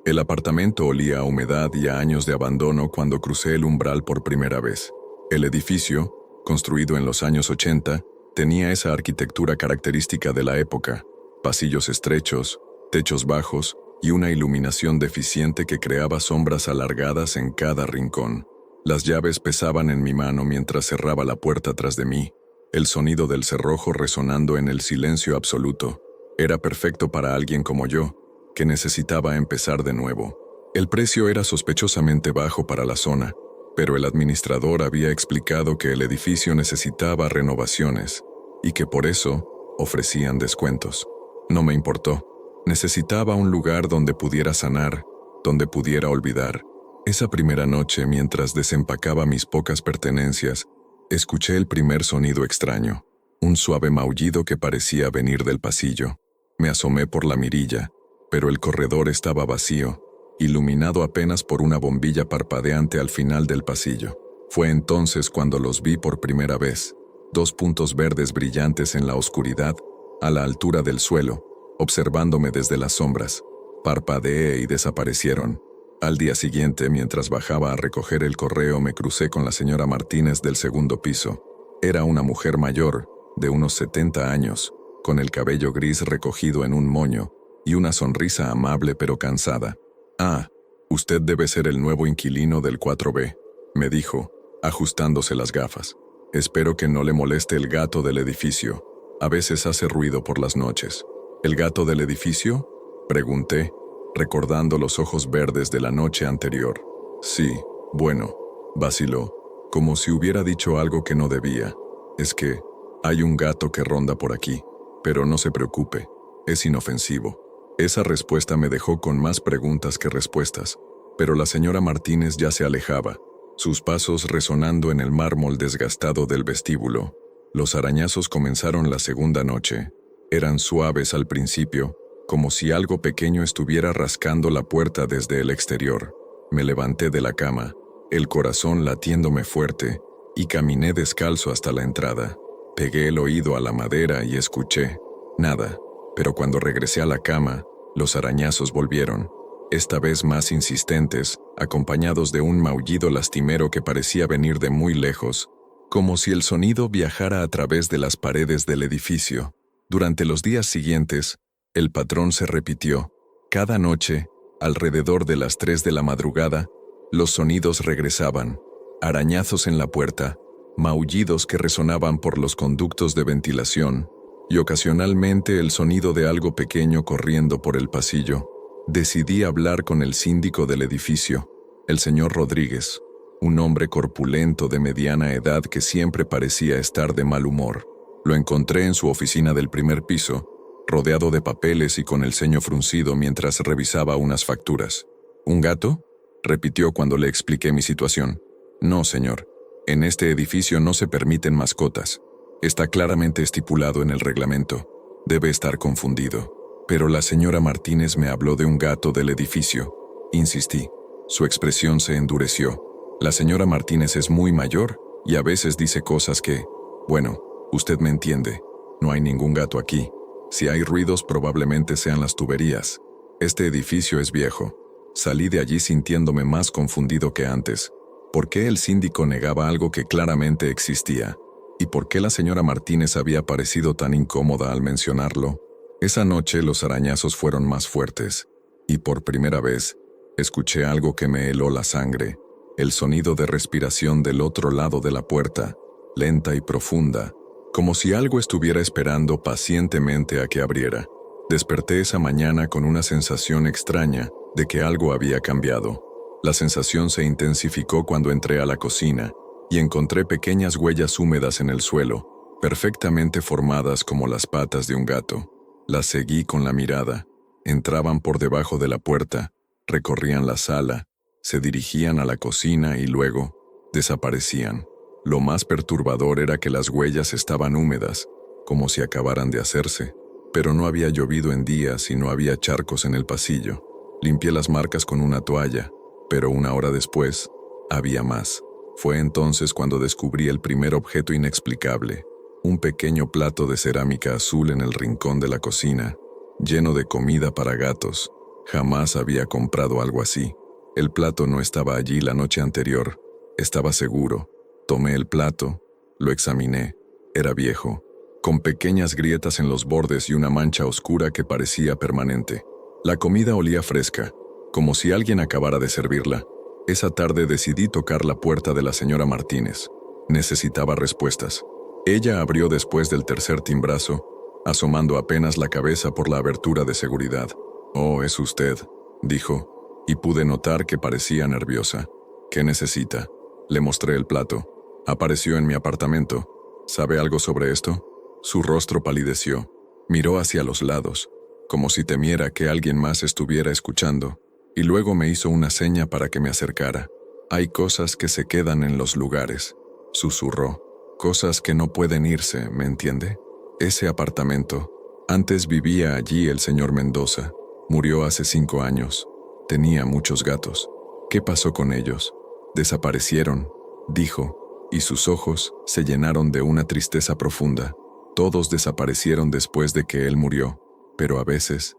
El apartamento olía a humedad y a años de abandono cuando crucé el umbral por primera vez. El edificio, construido en los años 80, tenía esa arquitectura característica de la época: pasillos estrechos, techos bajos y una iluminación deficiente que creaba sombras alargadas en cada rincón. Las llaves pesaban en mi mano mientras cerraba la puerta tras de mí, el sonido del cerrojo resonando en el silencio absoluto. Era perfecto para alguien como yo, que necesitaba empezar de nuevo. El precio era sospechosamente bajo para la zona, pero el administrador había explicado que el edificio necesitaba renovaciones y que por eso ofrecían descuentos. No me importó. Necesitaba un lugar donde pudiera sanar, donde pudiera olvidar. Esa primera noche, mientras desempacaba mis pocas pertenencias, escuché el primer sonido extraño, un suave maullido que parecía venir del pasillo. Me asomé por la mirilla, pero el corredor estaba vacío, iluminado apenas por una bombilla parpadeante al final del pasillo. Fue entonces cuando los vi por primera vez, dos puntos verdes brillantes en la oscuridad, a la altura del suelo, observándome desde las sombras. Parpadeé y desaparecieron. Al día siguiente, mientras bajaba a recoger el correo, me crucé con la señora Martínez del segundo piso. Era una mujer mayor, de unos 70 años, con el cabello gris recogido en un moño y una sonrisa amable pero cansada. «Ah, usted debe ser el nuevo inquilino del 4B», me dijo, ajustándose las gafas. «Espero que no le moleste el gato del edificio. A veces hace ruido por las noches». «¿El gato del edificio?», pregunté, recordando los ojos verdes de la noche anterior. «Sí, bueno», vaciló, como si hubiera dicho algo que no debía. «Es que hay un gato que ronda por aquí, pero no se preocupe, es inofensivo». Esa respuesta me dejó con más preguntas que respuestas, pero la señora Martínez ya se alejaba, sus pasos resonando en el mármol desgastado del vestíbulo. Los arañazos comenzaron la segunda noche. Eran suaves al principio, como si algo pequeño estuviera rascando la puerta desde el exterior. Me levanté de la cama, el corazón latiéndome fuerte, y caminé descalzo hasta la entrada. Pegué el oído a la madera y escuché. Nada. Pero cuando regresé a la cama, los arañazos volvieron, esta vez más insistentes, acompañados de un maullido lastimero que parecía venir de muy lejos, como si el sonido viajara a través de las paredes del edificio. Durante los días siguientes, el patrón se repitió. Cada noche, alrededor de las 3 de la madrugada, los sonidos regresaban, arañazos en la puerta, maullidos que resonaban por los conductos de ventilación, y ocasionalmente el sonido de algo pequeño corriendo por el pasillo. Decidí hablar con el síndico del edificio, el señor Rodríguez, un hombre corpulento de mediana edad que siempre parecía estar de mal humor. Lo encontré en su oficina del primer piso, rodeado de papeles y con el ceño fruncido mientras revisaba unas facturas. «¿Un gato?», repitió cuando le expliqué mi situación. «No, señor. En este edificio no se permiten mascotas. Está claramente estipulado en el reglamento. Debe estar confundido». «Pero la señora Martínez me habló de un gato del edificio», insistí. Su expresión se endureció. «La señora Martínez es muy mayor y a veces dice cosas que... Bueno, usted me entiende. No hay ningún gato aquí. Si hay ruidos probablemente sean las tuberías. Este edificio es viejo». Salí de allí sintiéndome más confundido que antes. ¿Por qué el síndico negaba algo que claramente existía? ¿Y por qué la señora Martínez había parecido tan incómoda al mencionarlo? Esa noche los arañazos fueron más fuertes, y por primera vez, escuché algo que me heló la sangre, el sonido de respiración del otro lado de la puerta, lenta y profunda, como si algo estuviera esperando pacientemente a que abriera. Desperté esa mañana con una sensación extraña de que algo había cambiado. La sensación se intensificó cuando entré a la cocina, y encontré pequeñas huellas húmedas en el suelo, perfectamente formadas como las patas de un gato. Las seguí con la mirada. Entraban por debajo de la puerta, recorrían la sala, se dirigían a la cocina y luego desaparecían. Lo más perturbador era que las huellas estaban húmedas, como si acabaran de hacerse, pero no había llovido en días y no había charcos en el pasillo. Limpié las marcas con una toalla, pero una hora después, había más. Fue entonces cuando descubrí el primer objeto inexplicable, un pequeño plato de cerámica azul en el rincón de la cocina, lleno de comida para gatos. Jamás había comprado algo así. El plato no estaba allí la noche anterior. Estaba seguro. Tomé el plato, lo examiné. Era viejo, con pequeñas grietas en los bordes y una mancha oscura que parecía permanente. La comida olía fresca, como si alguien acabara de servirla. Esa tarde decidí tocar la puerta de la señora Martínez. Necesitaba respuestas. Ella abrió después del tercer timbrazo, asomando apenas la cabeza por la abertura de seguridad. «Oh, es usted», dijo, y pude notar que parecía nerviosa. «¿Qué necesita?» Le mostré el plato. «Apareció en mi apartamento. ¿Sabe algo sobre esto?» Su rostro palideció. Miró hacia los lados, como si temiera que alguien más estuviera escuchando, y luego me hizo una seña para que me acercara. «Hay cosas que se quedan en los lugares», susurró. «Cosas que no pueden irse, ¿me entiende? Ese apartamento. Antes vivía allí el señor Mendoza. Murió hace 5 años. Tenía muchos gatos. ¿Qué pasó con ellos? Desaparecieron», dijo, y sus ojos se llenaron de una tristeza profunda. Todos desaparecieron después de que él murió, pero a veces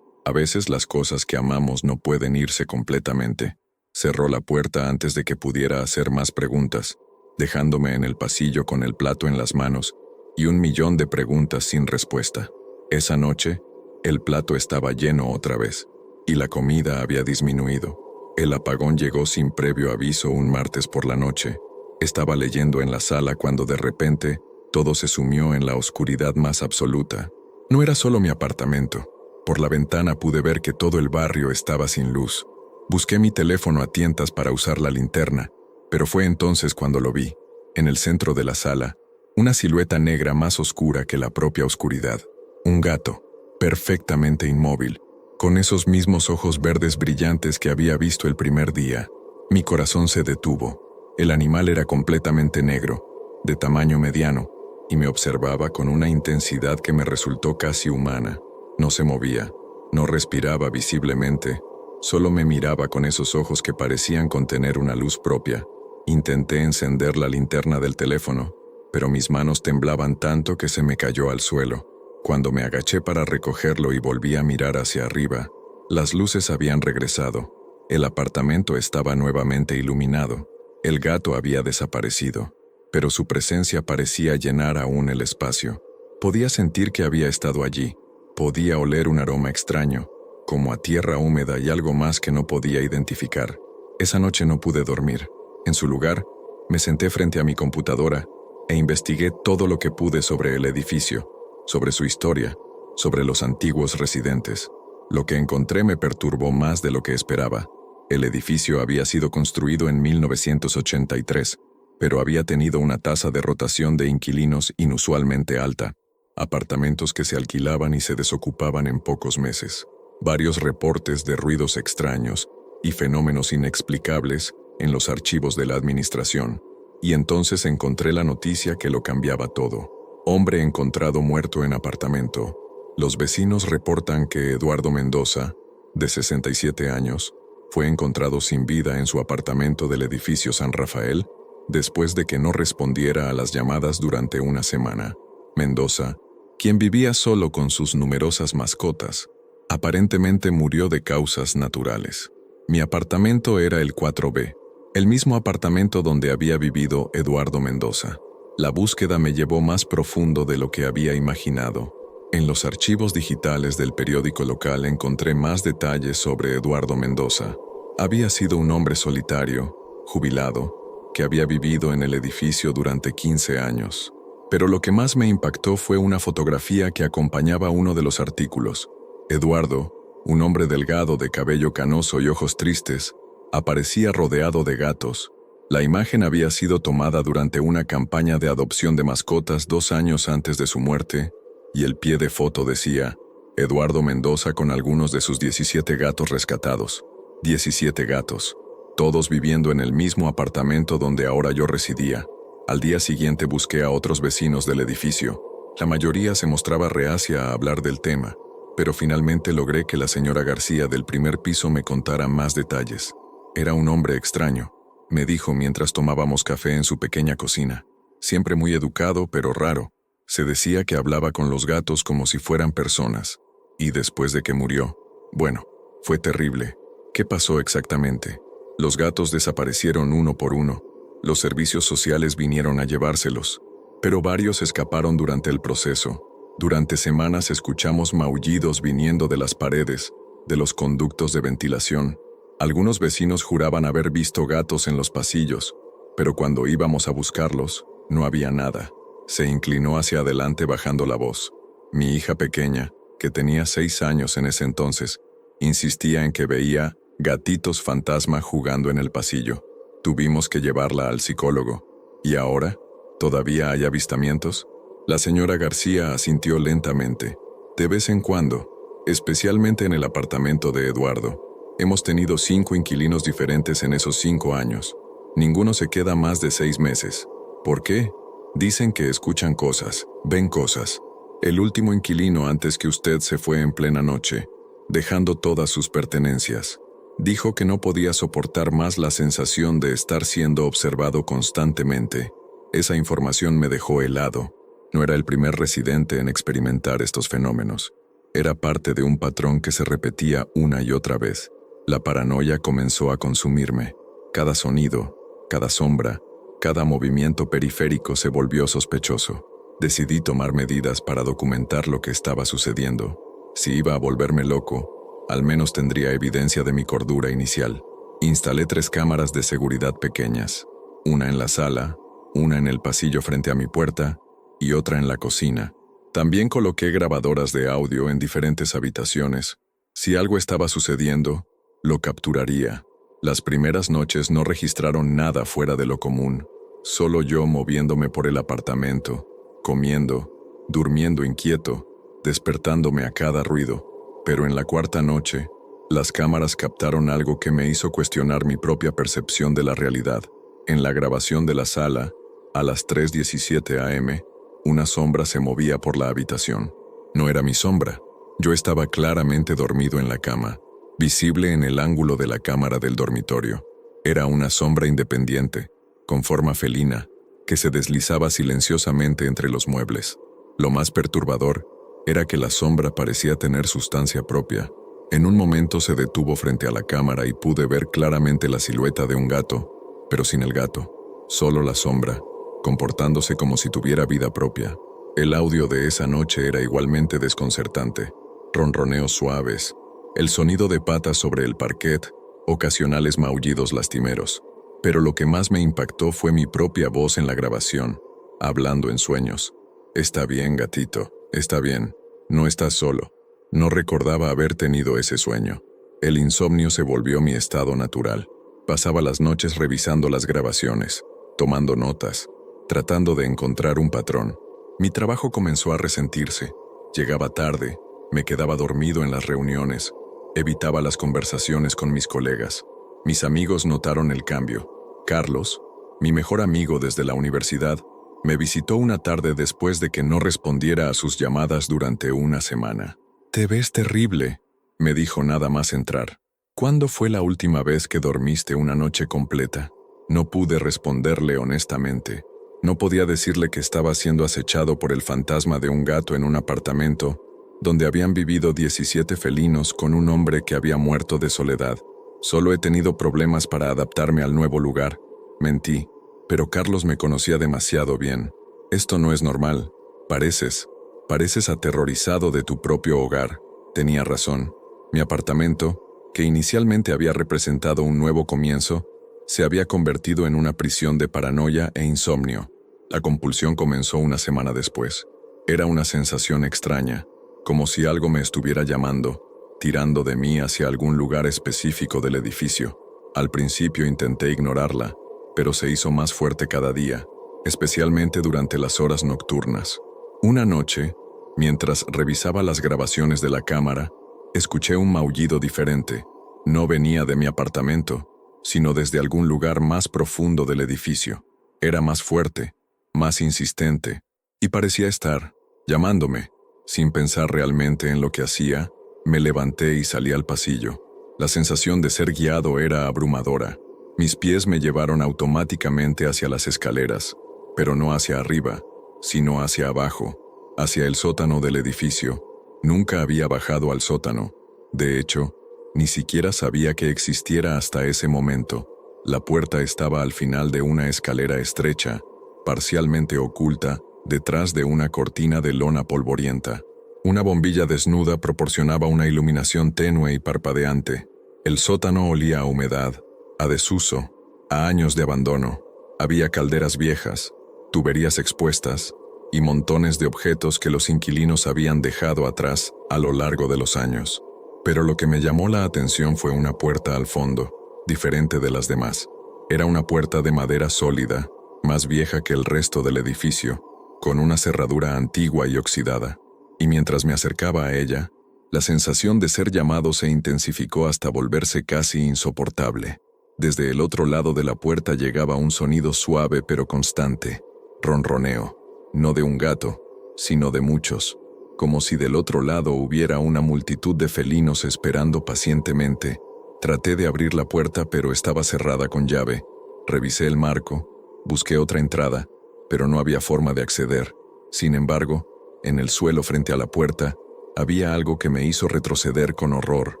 las cosas que amamos no pueden irse completamente. Cerró la puerta antes de que pudiera hacer más preguntas, dejándome en el pasillo con el plato en las manos y 1.000.000 de preguntas sin respuesta. Esa noche, el plato estaba lleno otra vez, y la comida había disminuido. El apagón llegó sin previo aviso un martes por la noche. Estaba leyendo en la sala cuando de repente todo se sumió en la oscuridad más absoluta. No era solo mi apartamento. Por la ventana pude ver que todo el barrio estaba sin luz. Busqué mi teléfono a tientas para usar la linterna, pero fue entonces cuando lo vi, en el centro de la sala, una silueta negra más oscura que la propia oscuridad. Un gato, perfectamente inmóvil, con esos mismos ojos verdes brillantes que había visto el primer día. Mi corazón se detuvo. El animal era completamente negro, de tamaño mediano, y me observaba con una intensidad que me resultó casi humana. No se movía, no respiraba visiblemente, solo me miraba con esos ojos que parecían contener una luz propia. Intenté encender la linterna del teléfono, pero mis manos temblaban tanto que se me cayó al suelo. Cuando me agaché para recogerlo y volví a mirar hacia arriba, las luces habían regresado. El apartamento estaba nuevamente iluminado. El gato había desaparecido, pero su presencia parecía llenar aún el espacio. Podía sentir que había estado allí. Podía oler un aroma extraño, como a tierra húmeda y algo más que no podía identificar. Esa noche no pude dormir. En su lugar, me senté frente a mi computadora e investigué todo lo que pude sobre el edificio, sobre su historia, sobre los antiguos residentes. Lo que encontré me perturbó más de lo que esperaba. El edificio había sido construido en 1983, pero había tenido una tasa de rotación de inquilinos inusualmente alta, apartamentos que se alquilaban y se desocupaban en pocos meses, varios reportes de ruidos extraños y fenómenos inexplicables en los archivos de la administración, y entonces encontré la noticia que lo cambiaba todo. Hombre encontrado muerto en apartamento. Los vecinos reportan que Eduardo Mendoza, de 67 años, fue encontrado sin vida en su apartamento del edificio San Rafael después de que no respondiera a las llamadas durante una semana. Mendoza, quien vivía solo con sus numerosas mascotas, aparentemente murió de causas naturales. Mi apartamento era el 4B, el mismo apartamento donde había vivido Eduardo Mendoza. La búsqueda me llevó más profundo de lo que había imaginado. En los archivos digitales del periódico local encontré más detalles sobre Eduardo Mendoza. Había sido un hombre solitario, jubilado, que había vivido en el edificio durante 15 años. Pero lo que más me impactó fue una fotografía que acompañaba uno de los artículos. Eduardo, un hombre delgado de cabello canoso y ojos tristes, aparecía rodeado de gatos. La imagen había sido tomada durante una campaña de adopción de mascotas 2 años antes de su muerte, y el pie de foto decía, Eduardo Mendoza con algunos de sus 17 gatos rescatados. 17 gatos, todos viviendo en el mismo apartamento donde ahora yo residía. Al día siguiente busqué a otros vecinos del edificio. La mayoría se mostraba reacia a hablar del tema, pero finalmente logré que la señora García del primer piso me contara más detalles. Era un hombre extraño, me dijo mientras tomábamos café en su pequeña cocina. Siempre muy educado, pero raro. Se decía que hablaba con los gatos como si fueran personas. Y después de que murió, bueno, Fue terrible. ¿Qué pasó exactamente? Los gatos desaparecieron uno por uno. Los servicios sociales vinieron a llevárselos. Pero varios escaparon durante el proceso. Durante semanas escuchamos maullidos viniendo de las paredes, de los conductos de ventilación. Algunos vecinos juraban haber visto gatos en los pasillos, pero cuando íbamos a buscarlos, no había nada. Se inclinó hacia adelante bajando la voz. Mi hija pequeña, que tenía 6 años en ese entonces, insistía en que veía gatitos fantasma jugando en el pasillo. Tuvimos que llevarla al psicólogo. ¿Y ahora? ¿Todavía hay avistamientos? La señora García asintió lentamente. De vez en cuando, especialmente en el apartamento de Eduardo. Hemos tenido 5 inquilinos diferentes en esos 5 años. Ninguno se queda más de 6 meses. ¿Por qué? Dicen que escuchan cosas, ven cosas. El último inquilino antes que usted se fue en plena noche, dejando todas sus pertenencias. Dijo que no podía soportar más la sensación de estar siendo observado constantemente. Esa información me dejó helado. No era el primer residente en experimentar estos fenómenos. Era parte de un patrón que se repetía una y otra vez. La paranoia comenzó a consumirme. Cada sonido, cada sombra, cada movimiento periférico se volvió sospechoso. Decidí tomar medidas para documentar lo que estaba sucediendo. Si iba a volverme loco, al menos tendría evidencia de mi cordura inicial. Instalé 3 cámaras de seguridad pequeñas, una en la sala, una en el pasillo frente a mi puerta y otra en la cocina. También coloqué grabadoras de audio en diferentes habitaciones. Si algo estaba sucediendo, lo capturaría. Las primeras noches no registraron nada fuera de lo común, solo yo moviéndome por el apartamento, comiendo, durmiendo inquieto, despertándome a cada ruido. Pero en la 4ª noche, las cámaras captaron algo que me hizo cuestionar mi propia percepción de la realidad. En la grabación de la sala, a las 3:17 am, una sombra se movía por la habitación. No era mi sombra. Yo estaba claramente dormido en la cama, visible en el ángulo de la cámara del dormitorio. Era una sombra independiente, con forma felina, que se deslizaba silenciosamente entre los muebles. Lo más perturbador era que la sombra parecía tener sustancia propia. En un momento se detuvo frente a la cámara y pude ver claramente la silueta de un gato, pero sin el gato, solo la sombra, comportándose como si tuviera vida propia. El audio de esa noche era igualmente desconcertante. Ronroneos suaves, el sonido de patas sobre el parquet, ocasionales maullidos lastimeros. Pero lo que más me impactó fue mi propia voz en la grabación, hablando en sueños. «Está bien, gatito, está bien, no estás solo». No recordaba haber tenido ese sueño. El insomnio se volvió mi estado natural. Pasaba las noches revisando las grabaciones, tomando notas, tratando de encontrar un patrón. Mi trabajo comenzó a resentirse. Llegaba tarde, me quedaba dormido en las reuniones, evitaba las conversaciones con mis colegas. Mis amigos notaron el cambio. Carlos, mi mejor amigo desde la universidad, me visitó una tarde después de que no respondiera a sus llamadas durante una semana. «Te ves terrible», me dijo nada más entrar. «¿Cuándo fue la última vez que dormiste una noche completa?» No pude responderle honestamente. No podía decirle que estaba siendo acechado por el fantasma de un gato en un apartamento donde habían vivido 17 felinos con un hombre que había muerto de soledad. Solo he tenido problemas para adaptarme al nuevo lugar. Mentí, pero Carlos me conocía demasiado bien. «Esto no es normal. Pareces aterrorizado de tu propio hogar». Tenía razón. Mi apartamento, que inicialmente había representado un nuevo comienzo, se había convertido en una prisión de paranoia e insomnio. La compulsión comenzó una semana después. Era una sensación extraña, como si algo me estuviera llamando, tirando de mí hacia algún lugar específico del edificio. Al principio intenté ignorarla, pero se hizo más fuerte cada día, especialmente durante las horas nocturnas. Una noche, mientras revisaba las grabaciones de la cámara, escuché un maullido diferente. No venía de mi apartamento, sino desde algún lugar más profundo del edificio. Era más fuerte, más insistente, y parecía estar llamándome. Sin pensar realmente en lo que hacía, me levanté y salí al pasillo. La sensación de ser guiado era abrumadora. Mis pies me llevaron automáticamente hacia las escaleras, pero no hacia arriba, sino hacia abajo, hacia el sótano del edificio. Nunca había bajado al sótano. De hecho, Ni siquiera sabía que existiera hasta ese momento. La puerta estaba al final de una escalera estrecha, parcialmente oculta, detrás de una cortina de lona polvorienta. Una bombilla desnuda proporcionaba una iluminación tenue y parpadeante. El sótano olía a humedad, a desuso, a años de abandono. Había calderas viejas, tuberías expuestas y montones de objetos que los inquilinos habían dejado atrás a lo largo de los años. Pero lo que me llamó la atención fue una puerta al fondo, diferente de las demás. Era una puerta de madera sólida, más vieja que el resto del edificio, con una cerradura antigua y oxidada. Y mientras me acercaba a ella, la sensación de ser llamado se intensificó hasta volverse casi insoportable. Desde el otro lado de la puerta llegaba un sonido suave pero constante, ronroneo, no de un gato, sino de muchos, como si del otro lado hubiera una multitud de felinos esperando pacientemente. Traté de abrir la puerta, pero estaba cerrada con llave. Revisé el marco, busqué otra entrada, pero no había forma de acceder. Sin embargo, en el suelo frente a la puerta, había algo que me hizo retroceder con horror.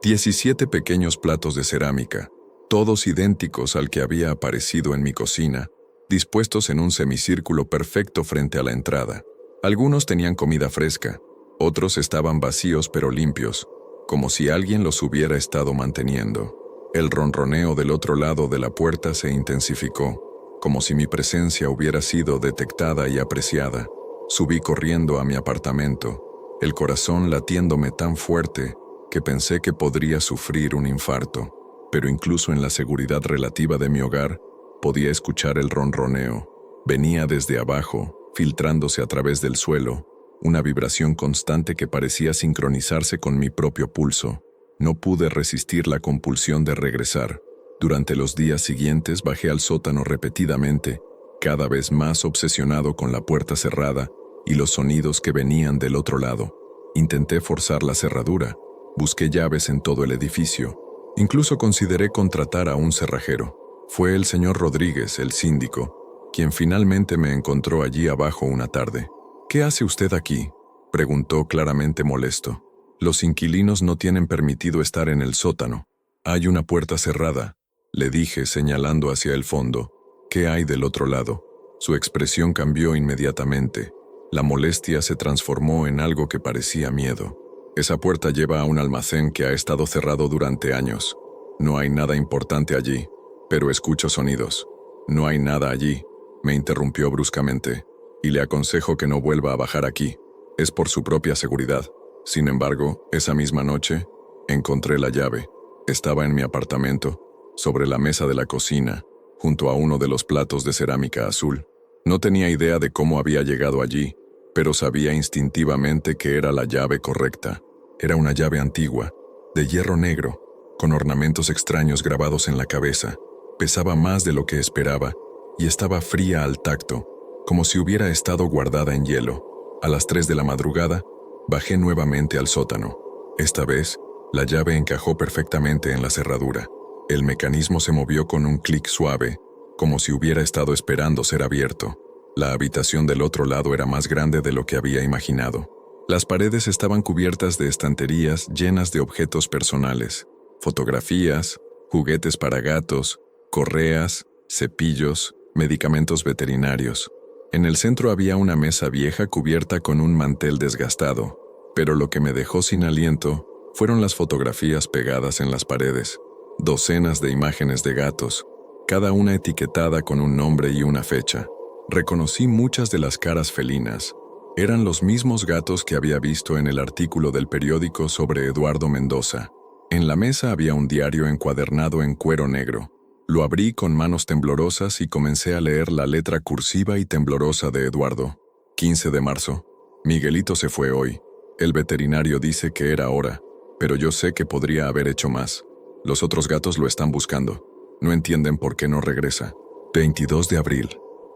17 pequeños platos de cerámica, todos idénticos al que había aparecido en mi cocina, dispuestos en un semicírculo perfecto frente a la entrada. Algunos tenían comida fresca, otros estaban vacíos pero limpios, como si alguien los hubiera estado manteniendo. El ronroneo del otro lado de la puerta se intensificó, como si mi presencia hubiera sido detectada y apreciada. Subí corriendo a mi apartamento, el corazón latiéndome tan fuerte que pensé que podría sufrir un infarto. Pero incluso en la seguridad relativa de mi hogar, podía escuchar el ronroneo. Venía desde abajo, filtrándose a través del suelo, una vibración constante que parecía sincronizarse con mi propio pulso. No pude resistir la compulsión de regresar. Durante los días siguientes bajé al sótano repetidamente, cada vez más obsesionado con la puerta cerrada y los sonidos que venían del otro lado. Intenté forzar la cerradura, busqué llaves en todo el edificio. Incluso consideré contratar a un cerrajero. Fue el señor Rodríguez, el síndico, quien finalmente me encontró allí abajo una tarde. «¿Qué hace usted aquí?», preguntó claramente molesto. «Los inquilinos no tienen permitido estar en el sótano. Hay una puerta cerrada», le dije señalando hacia el fondo. «¿Qué hay del otro lado?». Su expresión cambió inmediatamente. La molestia se transformó en algo que parecía miedo. «Esa puerta lleva a un almacén que ha estado cerrado durante años. No hay nada importante allí, pero escucho sonidos». «No hay nada allí», me interrumpió bruscamente, «y le aconsejo que no vuelva a bajar aquí. Es por su propia seguridad». Sin embargo, esa misma noche, encontré la llave. Estaba en mi apartamento, sobre la mesa de la cocina, junto a uno de los platos de cerámica azul. No tenía idea de cómo había llegado allí, pero sabía instintivamente que era la llave correcta. Era una llave antigua, de hierro negro, con ornamentos extraños grabados en la cabeza. Pesaba más de lo que esperaba y estaba fría al tacto, como si hubiera estado guardada en hielo. A las 3 de la madrugada, bajé nuevamente al sótano. Esta vez, la llave encajó perfectamente en la cerradura. El mecanismo se movió con un clic suave, como si hubiera estado esperando ser abierto. La habitación del otro lado era más grande de lo que había imaginado. Las paredes estaban cubiertas de estanterías llenas de objetos personales, fotografías, juguetes para gatos, correas, cepillos, medicamentos veterinarios. En el centro había una mesa vieja cubierta con un mantel desgastado, pero lo que me dejó sin aliento fueron las fotografías pegadas en las paredes. Docenas de imágenes de gatos, cada una etiquetada con un nombre y una fecha. Reconocí muchas de las caras felinas. Eran los mismos gatos que había visto en el artículo del periódico sobre Eduardo Mendoza. En la mesa había un diario encuadernado en cuero negro. Lo abrí con manos temblorosas y comencé a leer la letra cursiva y temblorosa de Eduardo. 15 de marzo. Miguelito se fue hoy. El veterinario dice que era hora, pero yo sé que podría haber hecho más. Los otros gatos lo están buscando. No entienden por qué no regresa. 22 de abril.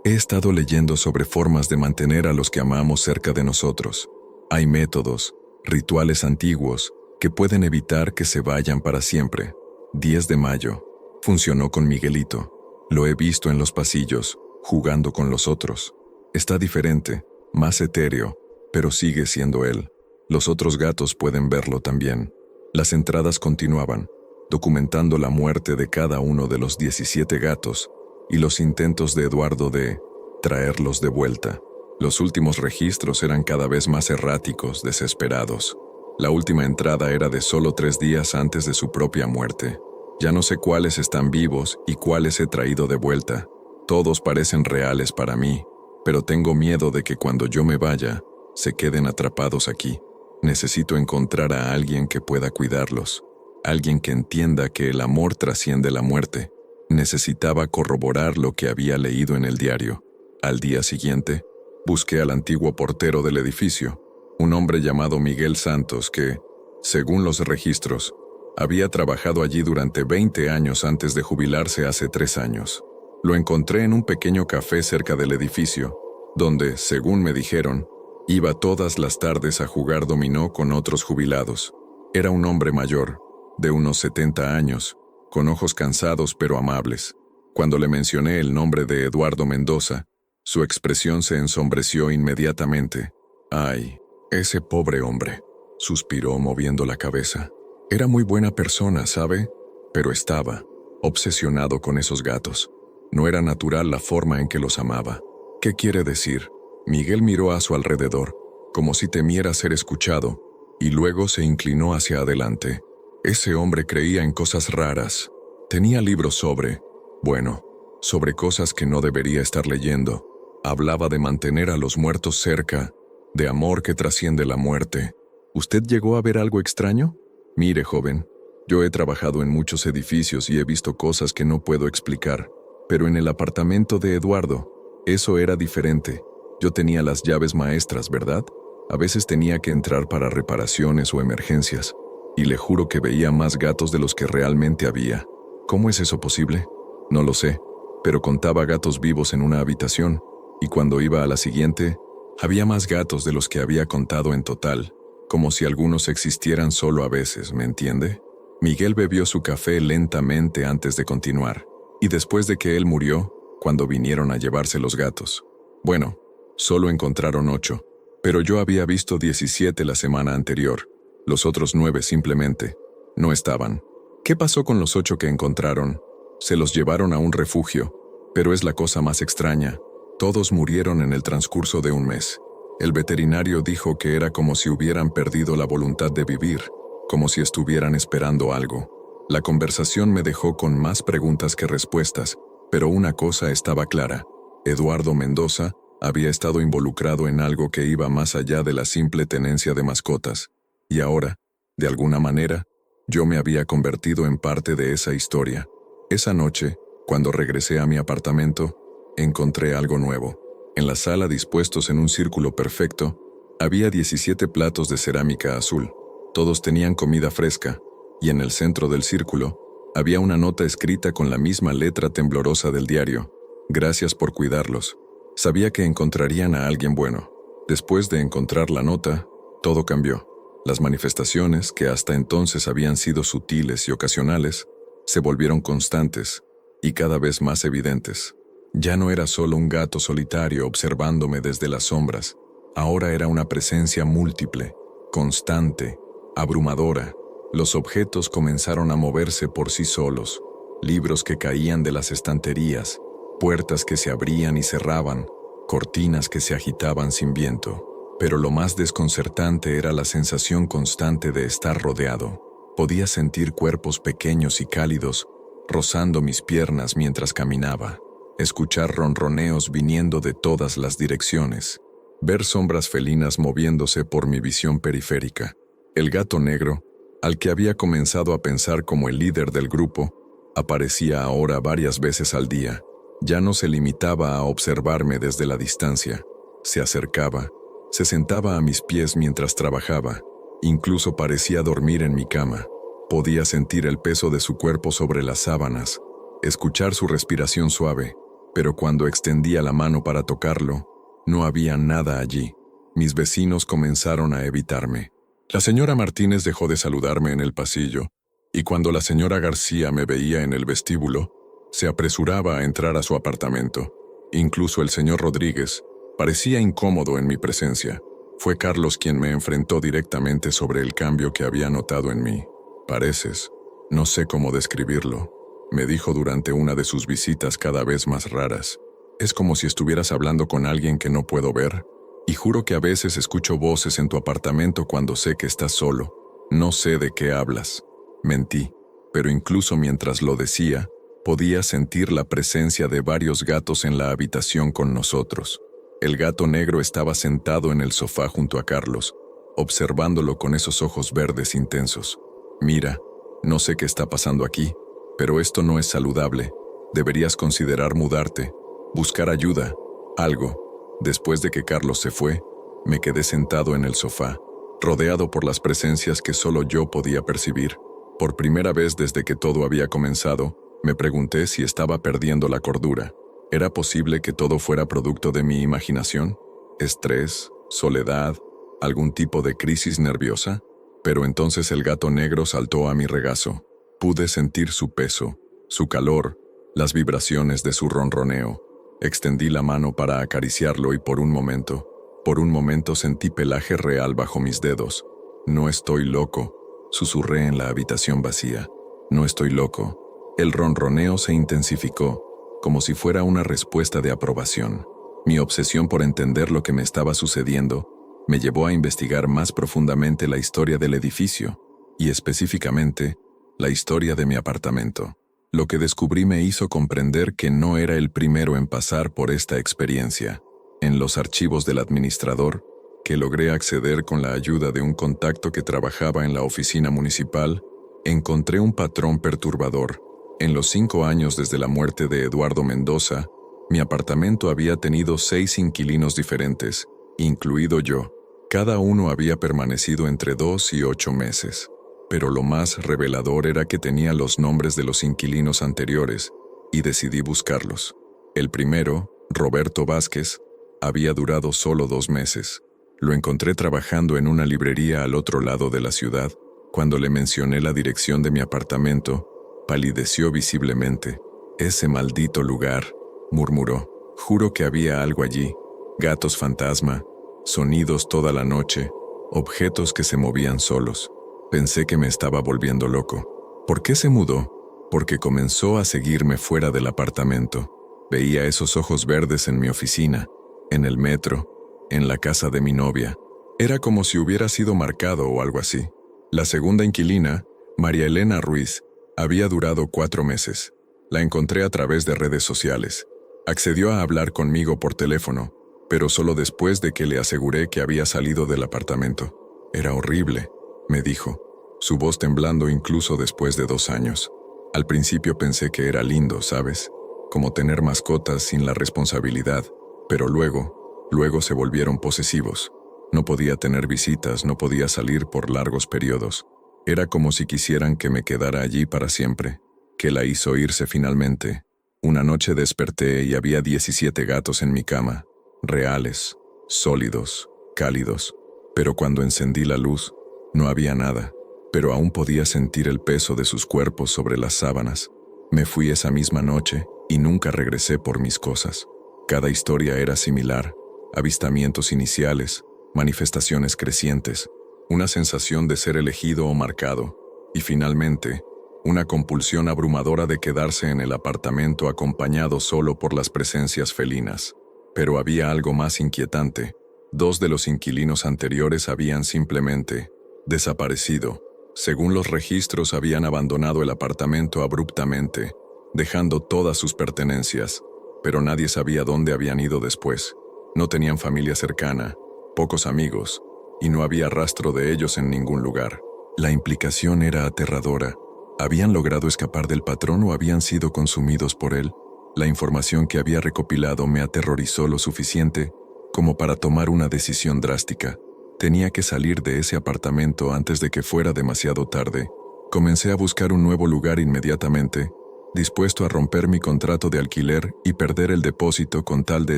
He estado leyendo sobre formas de mantener a los que amamos cerca de nosotros. Hay métodos, rituales antiguos, que pueden evitar que se vayan para siempre. 10 de mayo. Funcionó con Miguelito. Lo he visto en los pasillos, jugando con los otros. Está diferente, más etéreo, pero sigue siendo él. Los otros gatos pueden verlo también. Las entradas continuaban, documentando la muerte de cada uno de los 17 gatos y los intentos de Eduardo de traerlos de vuelta. Los últimos registros eran cada vez más erráticos, desesperados. La última entrada era de solo 3 días antes de su propia muerte. Ya no sé cuáles están vivos y cuáles he traído de vuelta. Todos parecen reales para mí, pero tengo miedo de que cuando yo me vaya, se queden atrapados aquí. Necesito encontrar a alguien que pueda cuidarlos, alguien que entienda que el amor trasciende la muerte. Necesitaba corroborar lo que había leído en el diario. Al día siguiente, busqué al antiguo portero del edificio, un hombre llamado Miguel Santos que, según los registros, había trabajado allí durante 20 años antes de jubilarse hace 3 años. Lo encontré en un pequeño café cerca del edificio, donde, según me dijeron, iba todas las tardes a jugar dominó con otros jubilados. Era un hombre mayor, de unos 70 años, con ojos cansados pero amables. Cuando le mencioné el nombre de Eduardo Mendoza, su expresión se ensombreció inmediatamente. «Ay, ese pobre hombre», suspiró moviendo la cabeza. «Era muy buena persona, ¿sabe? Pero estaba obsesionado con esos gatos. No era natural la forma en que los amaba». «¿Qué quiere decir?». Miguel miró a su alrededor, como si temiera ser escuchado, y luego se inclinó hacia adelante. Ese hombre creía en cosas raras. Tenía libros sobre cosas que no debería estar leyendo. Hablaba de mantener a los muertos cerca, de amor que trasciende la muerte. ¿Usted llegó a ver algo extraño? Mire, joven, yo he trabajado en muchos edificios y he visto cosas que no puedo explicar, pero en el apartamento de Eduardo, eso era diferente. Yo tenía las llaves maestras, ¿verdad? A veces tenía que entrar para reparaciones o emergencias, y le juro que veía más gatos de los que realmente había. ¿Cómo es eso posible? No lo sé, pero contaba gatos vivos en una habitación, y cuando iba a la siguiente, había más gatos de los que había contado en total, como si algunos existieran solo a veces, ¿me entiende? Miguel bebió su café lentamente antes de continuar, y después de que él murió, cuando vinieron a llevarse los gatos. Bueno, solo encontraron 8, pero yo había visto 17 la semana anterior. Los otros 9 simplemente no estaban. ¿Qué pasó con los 8 que encontraron? Se los llevaron a un refugio, pero es la cosa más extraña. Todos murieron en el transcurso de un mes. El veterinario dijo que era como si hubieran perdido la voluntad de vivir, como si estuvieran esperando algo. La conversación me dejó con más preguntas que respuestas, pero una cosa estaba clara. Eduardo Mendoza había estado involucrado en algo que iba más allá de la simple tenencia de mascotas. Y ahora, de alguna manera, yo me había convertido en parte de esa historia. Esa noche, cuando regresé a mi apartamento, encontré algo nuevo. En la sala, dispuestos en un círculo perfecto, había 17 platos de cerámica azul. Todos tenían comida fresca, y en el centro del círculo había una nota escrita con la misma letra temblorosa del diario. «Gracias por cuidarlos». Sabía que encontrarían a alguien bueno. Después de encontrar la nota, todo cambió. Las manifestaciones, que hasta entonces habían sido sutiles y ocasionales, se volvieron constantes y cada vez más evidentes. Ya no era solo un gato solitario observándome desde las sombras. Ahora era una presencia múltiple, constante, abrumadora. Los objetos comenzaron a moverse por sí solos. Libros que caían de las estanterías, puertas que se abrían y cerraban, cortinas que se agitaban sin viento. Pero lo más desconcertante era la sensación constante de estar rodeado. Podía sentir cuerpos pequeños y cálidos rozando mis piernas mientras caminaba, escuchar ronroneos viniendo de todas las direcciones, ver sombras felinas moviéndose por mi visión periférica. El gato negro, al que había comenzado a pensar como el líder del grupo, aparecía ahora varias veces al día. Ya no se limitaba a observarme desde la distancia. Se acercaba, se sentaba a mis pies mientras trabajaba, incluso parecía dormir en mi cama. Podía sentir el peso de su cuerpo sobre las sábanas, escuchar su respiración suave, pero cuando extendía la mano para tocarlo, no había nada allí. Mis vecinos comenzaron a evitarme. La señora Martínez dejó de saludarme en el pasillo, y cuando la señora García me veía en el vestíbulo, se apresuraba a entrar a su apartamento. Incluso el señor Rodríguez parecía incómodo en mi presencia. Fue Carlos quien me enfrentó directamente sobre el cambio que había notado en mí. Pareces. No sé cómo describirlo. Me dijo durante una de sus visitas cada vez más raras. Es como si estuvieras hablando con alguien que no puedo ver. Y juro que a veces escucho voces en tu apartamento cuando sé que estás solo. No sé de qué hablas. Mentí, pero incluso mientras lo decía, podía sentir la presencia de varios gatos en la habitación con nosotros. El gato negro estaba sentado en el sofá junto a Carlos, observándolo con esos ojos verdes intensos. Mira, no sé qué está pasando aquí, pero esto no es saludable. Deberías considerar mudarte, buscar ayuda, algo. Después de que Carlos se fue, me quedé sentado en el sofá, rodeado por las presencias que solo yo podía percibir. Por primera vez desde que todo había comenzado, me pregunté si estaba perdiendo la cordura. ¿Era posible que todo fuera producto de mi imaginación? ¿Estrés? ¿Soledad? ¿Algún tipo de crisis nerviosa? Pero entonces el gato negro saltó a mi regazo. Pude sentir su peso, su calor, las vibraciones de su ronroneo. Extendí la mano para acariciarlo y por un momento sentí pelaje real bajo mis dedos. No estoy loco, susurré en la habitación vacía. No estoy loco. El ronroneo se intensificó, como si fuera una respuesta de aprobación. Mi obsesión por entender lo que me estaba sucediendo me llevó a investigar más profundamente la historia del edificio, y específicamente, la historia de mi apartamento. Lo que descubrí me hizo comprender que no era el primero en pasar por esta experiencia. En los archivos del administrador, que logré acceder con la ayuda de un contacto que trabajaba en la oficina municipal, encontré un patrón perturbador. En los 5 años desde la muerte de Eduardo Mendoza, mi apartamento había tenido 6 inquilinos diferentes, incluido yo. Cada uno había permanecido entre 2 y 8 meses. Pero lo más revelador era que tenía los nombres de los inquilinos anteriores, y decidí buscarlos. El primero, Roberto Vázquez, había durado solo 2 meses. Lo encontré trabajando en una librería al otro lado de la ciudad. Cuando le mencioné la dirección de mi apartamento, palideció visiblemente. «Ese maldito lugar», murmuró. «Juro que había algo allí. Gatos fantasma, sonidos toda la noche, objetos que se movían solos». Pensé que me estaba volviendo loco. ¿Por qué se mudó? Porque comenzó a seguirme fuera del apartamento. Veía esos ojos verdes en mi oficina, en el metro, en la casa de mi novia. Era como si hubiera sido marcado o algo así. La segunda inquilina, María Elena Ruiz, había durado 4 meses. La encontré a través de redes sociales. Accedió a hablar conmigo por teléfono, pero solo después de que le aseguré que había salido del apartamento. Era horrible, me dijo, su voz temblando incluso después de 2 años. Al principio pensé que era lindo, ¿sabes? Como tener mascotas sin la responsabilidad, pero luego se volvieron posesivos. No podía tener visitas, no podía salir por largos periodos. Era como si quisieran que me quedara allí para siempre. ¿Qué la hizo irse finalmente? Una noche desperté y había 17 gatos en mi cama, reales, sólidos, cálidos. Pero cuando encendí la luz, no había nada, pero aún podía sentir el peso de sus cuerpos sobre las sábanas. Me fui esa misma noche y nunca regresé por mis cosas. Cada historia era similar: avistamientos iniciales, manifestaciones crecientes, una sensación de ser elegido o marcado, y finalmente, una compulsión abrumadora de quedarse en el apartamento acompañado solo por las presencias felinas. Pero había algo más inquietante. 2 de los inquilinos anteriores habían simplemente desaparecido. Según los registros, habían abandonado el apartamento abruptamente, dejando todas sus pertenencias, pero nadie sabía dónde habían ido después. No tenían familia cercana, pocos amigos, y no había rastro de ellos en ningún lugar. La implicación era aterradora. ¿Habían logrado escapar del patrón o habían sido consumidos por él? La información que había recopilado me aterrorizó lo suficiente como para tomar una decisión drástica. Tenía que salir de ese apartamento antes de que fuera demasiado tarde. Comencé a buscar un nuevo lugar inmediatamente, dispuesto a romper mi contrato de alquiler y perder el depósito con tal de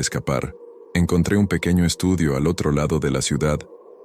escapar. Encontré un pequeño estudio al otro lado de la ciudad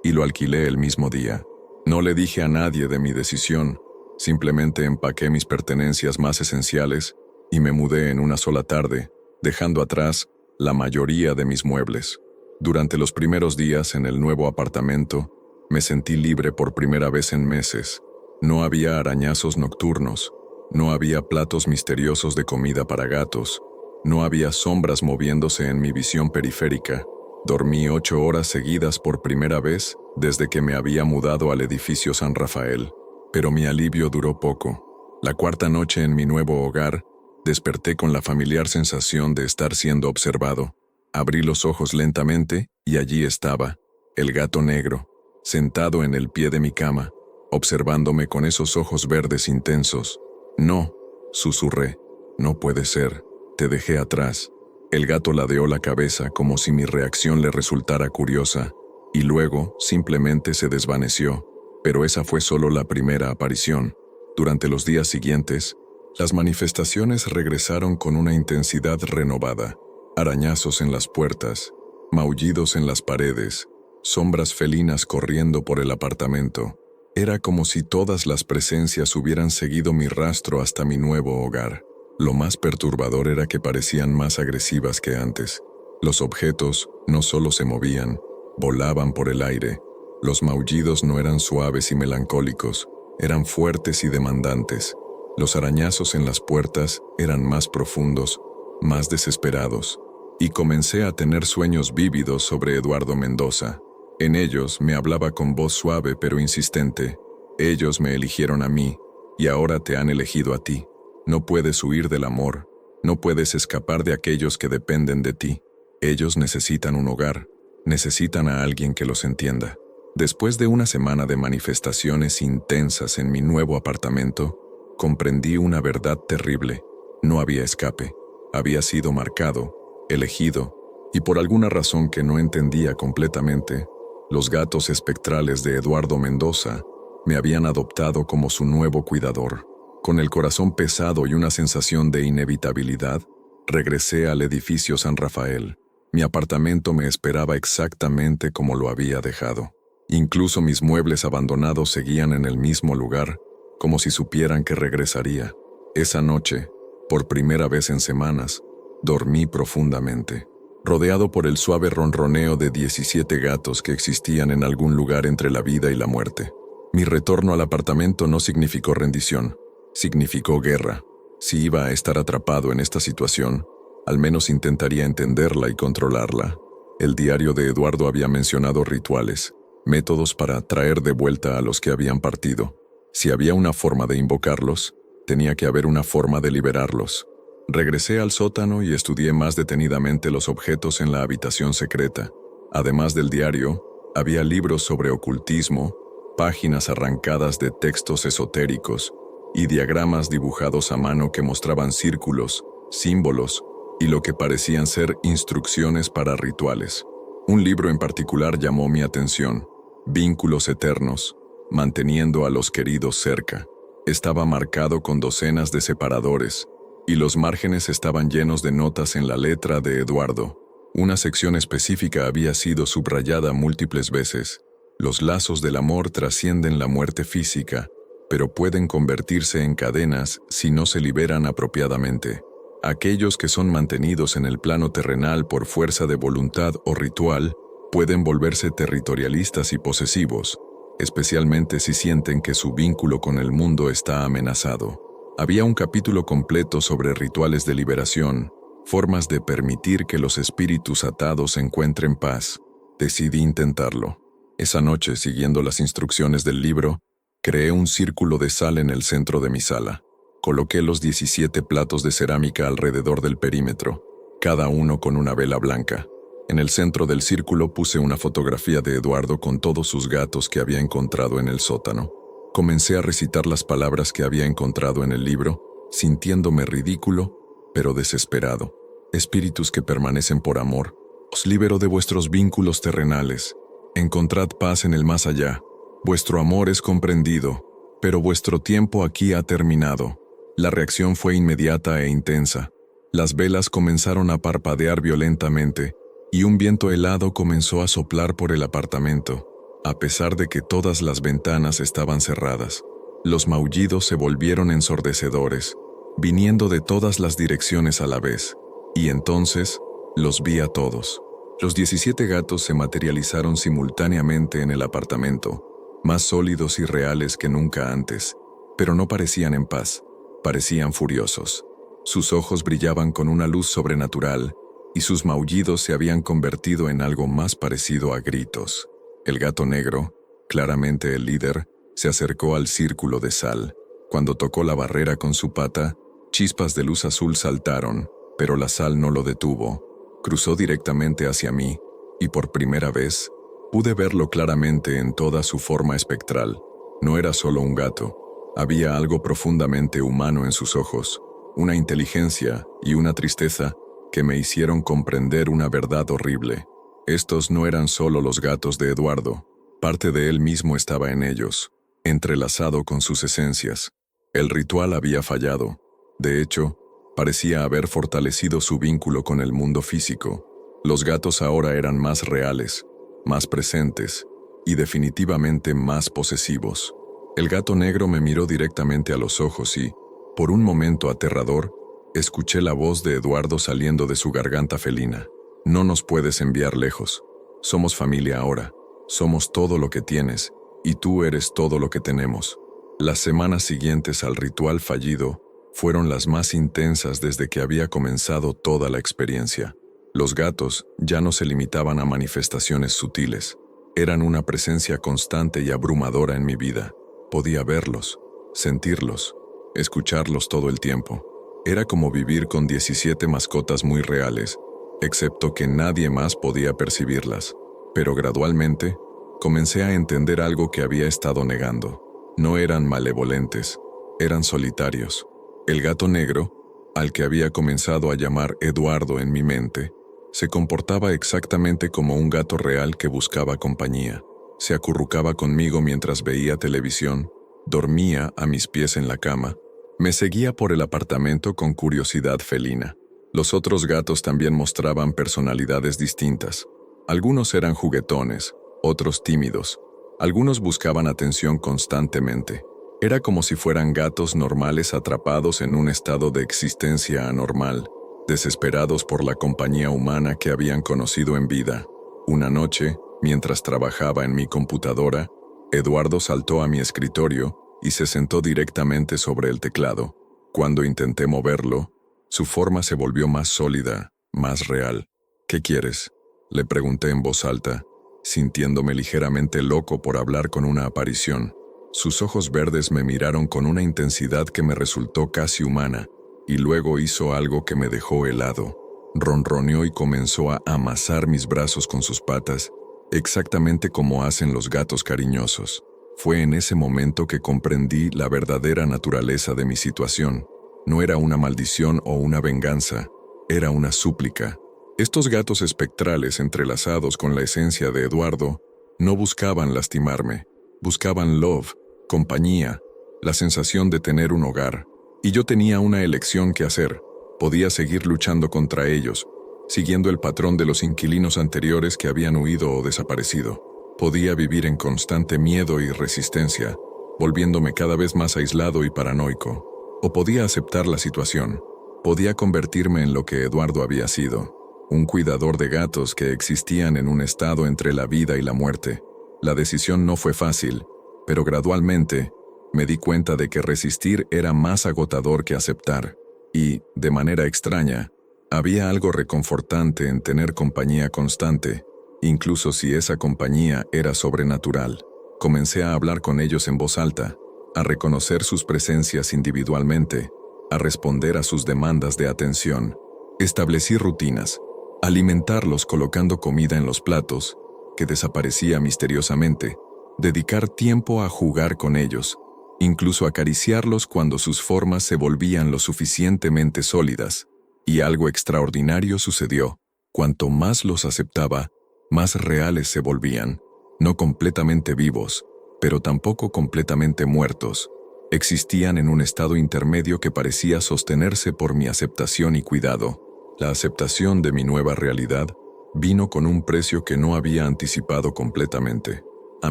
y lo alquilé el mismo día. No le dije a nadie de mi decisión, simplemente empaqué mis pertenencias más esenciales y me mudé en una sola tarde, dejando atrás la mayoría de mis muebles. Durante los primeros días en el nuevo apartamento, me sentí libre por primera vez en meses. No había arañazos nocturnos, no había platos misteriosos de comida para gatos, no había sombras moviéndose en mi visión periférica. Dormí 8 horas seguidas por primera vez desde que me había mudado al edificio San Rafael, pero mi alivio duró poco. La cuarta noche en mi nuevo hogar, desperté con la familiar sensación de estar siendo observado. Abrí los ojos lentamente y allí estaba, el gato negro, sentado en el pie de mi cama, observándome con esos ojos verdes intensos. No, susurré, no puede ser, te dejé atrás. El gato ladeó la cabeza como si mi reacción le resultara curiosa, y luego simplemente se desvaneció, pero esa fue solo la primera aparición. Durante los días siguientes, las manifestaciones regresaron con una intensidad renovada. Arañazos en las puertas, maullidos en las paredes, sombras felinas corriendo por el apartamento. Era como si todas las presencias hubieran seguido mi rastro hasta mi nuevo hogar. Lo más perturbador era que parecían más agresivas que antes. Los objetos no solo se movían, volaban por el aire. Los maullidos no eran suaves y melancólicos, eran fuertes y demandantes. Los arañazos en las puertas eran más profundos, más desesperados. Y comencé a tener sueños vívidos sobre Eduardo Mendoza. En ellos me hablaba con voz suave pero insistente. Ellos me eligieron a mí, y ahora te han elegido a ti. No puedes huir del amor, no puedes escapar de aquellos que dependen de ti. Ellos necesitan un hogar, necesitan a alguien que los entienda. Después de una semana de manifestaciones intensas en mi nuevo apartamento, comprendí una verdad terrible. No había escape. Había sido marcado, elegido, y por alguna razón que no entendía completamente, los gatos espectrales de Eduardo Mendoza me habían adoptado como su nuevo cuidador. Con el corazón pesado y una sensación de inevitabilidad, regresé al edificio San Rafael. Mi apartamento me esperaba exactamente como lo había dejado. Incluso mis muebles abandonados seguían en el mismo lugar, como si supieran que regresaría. Esa noche, por primera vez en semanas, dormí profundamente, rodeado por el suave ronroneo de 17 gatos que existían en algún lugar entre la vida y la muerte. Mi retorno al apartamento no significó rendición, significó guerra. Si iba a estar atrapado en esta situación, al menos intentaría entenderla y controlarla. El diario de Eduardo había mencionado rituales, métodos para traer de vuelta a los que habían partido. Si había una forma de invocarlos, tenía que haber una forma de liberarlos. Regresé al sótano y estudié más detenidamente los objetos en la habitación secreta. Además del diario, había libros sobre ocultismo, páginas arrancadas de textos esotéricos y diagramas dibujados a mano que mostraban círculos, símbolos y lo que parecían ser instrucciones para rituales. Un libro en particular llamó mi atención: Vínculos Eternos, manteniendo a los queridos cerca. Estaba marcado con docenas de separadores, y los márgenes estaban llenos de notas en la letra de Eduardo. Una sección específica había sido subrayada múltiples veces. Los lazos del amor trascienden la muerte física, pero pueden convertirse en cadenas si no se liberan apropiadamente. Aquellos que son mantenidos en el plano terrenal por fuerza de voluntad o ritual pueden volverse territorialistas y posesivos, especialmente si sienten que su vínculo con el mundo está amenazado. Había un capítulo completo sobre rituales de liberación, formas de permitir que los espíritus atados encuentren paz. Decidí intentarlo. Esa noche, siguiendo las instrucciones del libro, creé un círculo de sal en el centro de mi sala. Coloqué los 17 platos de cerámica alrededor del perímetro, cada uno con una vela blanca. En el centro del círculo puse una fotografía de Eduardo con todos sus gatos que había encontrado en el sótano. Comencé a recitar las palabras que había encontrado en el libro, sintiéndome ridículo, pero desesperado. Espíritus que permanecen por amor, os libero de vuestros vínculos terrenales. Encontrad paz en el más allá. Vuestro amor es comprendido, pero vuestro tiempo aquí ha terminado. La reacción fue inmediata e intensa. Las velas comenzaron a parpadear violentamente, y un viento helado comenzó a soplar por el apartamento, a pesar de que todas las ventanas estaban cerradas. Los maullidos se volvieron ensordecedores, viniendo de todas las direcciones a la vez, y entonces los vi a todos. Los 17 gatos se materializaron simultáneamente en el apartamento. más sólidos y reales que nunca antes, pero no parecían en paz, parecían furiosos. Sus ojos brillaban con una luz sobrenatural y sus maullidos se habían convertido en algo más parecido a gritos. El gato negro, claramente el líder, se acercó al círculo de sal. Cuando tocó la barrera con su pata, chispas de luz azul saltaron, pero la sal no lo detuvo. Cruzó directamente hacia mí, y por primera vez, pude verlo claramente en toda su forma espectral. No era solo un gato. Había algo profundamente humano en sus ojos, una inteligencia y una tristeza que me hicieron comprender una verdad horrible. Estos no eran solo los gatos de Eduardo, parte de él mismo estaba en ellos, entrelazado con sus esencias. El ritual había fallado. De hecho, parecía haber fortalecido su vínculo con el mundo físico. Los gatos ahora eran más reales, más presentes y definitivamente más posesivos. El gato negro me miró directamente a los ojos y, por un momento aterrador, escuché la voz de Eduardo saliendo de su garganta felina. No nos puedes enviar lejos. Somos familia ahora. Somos todo lo que tienes, y tú eres todo lo que tenemos. Las semanas siguientes al ritual fallido fueron las más intensas desde que había comenzado toda la experiencia. Los gatos ya no se limitaban a manifestaciones sutiles. Eran una presencia constante y abrumadora en mi vida. Podía verlos, sentirlos, escucharlos todo el tiempo. Era como vivir con 17 mascotas muy reales, excepto que nadie más podía percibirlas. Pero gradualmente, comencé a entender algo que había estado negando. No eran malevolentes, eran solitarios. El gato negro, al que había comenzado a llamar Eduardo en mi mente, se comportaba exactamente como un gato real que buscaba compañía. Se acurrucaba conmigo mientras veía televisión, dormía a mis pies en la cama, me seguía por el apartamento con curiosidad felina. Los otros gatos también mostraban personalidades distintas. Algunos eran juguetones, otros tímidos. Algunos buscaban atención constantemente. Era como si fueran gatos normales atrapados en un estado de existencia anormal, desesperados por la compañía humana que habían conocido en vida. Una noche, mientras trabajaba en mi computadora, Eduardo saltó a mi escritorio y se sentó directamente sobre el teclado. Cuando intenté moverlo, su forma se volvió más sólida, más real. ¿Qué quieres?, le pregunté en voz alta, sintiéndome ligeramente loco por hablar con una aparición. Sus ojos verdes me miraron con una intensidad que me resultó casi humana, y luego hizo algo que me dejó helado. Ronroneó y comenzó a amasar mis brazos con sus patas, exactamente como hacen los gatos cariñosos. Fue en ese momento que comprendí la verdadera naturaleza de mi situación. No era una maldición o una venganza, era una súplica. Estos gatos espectrales entrelazados con la esencia de Eduardo no buscaban lastimarme, buscaban love, compañía, la sensación de tener un hogar. Y yo tenía una elección que hacer. Podía seguir luchando contra ellos, siguiendo el patrón de los inquilinos anteriores que habían huido o desaparecido. Podía vivir en constante miedo y resistencia, volviéndome cada vez más aislado y paranoico. O podía aceptar la situación. Podía convertirme en lo que Eduardo había sido, un cuidador de gatos que existían en un estado entre la vida y la muerte. La decisión no fue fácil, pero gradualmente me di cuenta de que resistir era más agotador que aceptar. Y, de manera extraña, había algo reconfortante en tener compañía constante, incluso si esa compañía era sobrenatural. Comencé a hablar con ellos en voz alta, a reconocer sus presencias individualmente, a responder a sus demandas de atención. Establecí rutinas, alimentarlos colocando comida en los platos, que desaparecía misteriosamente, dedicar tiempo a jugar con ellos, incluso acariciarlos cuando sus formas se volvían lo suficientemente sólidas. Y algo extraordinario sucedió. Cuanto más los aceptaba, más reales se volvían, no completamente vivos, pero tampoco completamente muertos. Existían en un estado intermedio que parecía sostenerse por mi aceptación y cuidado. La aceptación de mi nueva realidad vino con un precio que no había anticipado completamente. A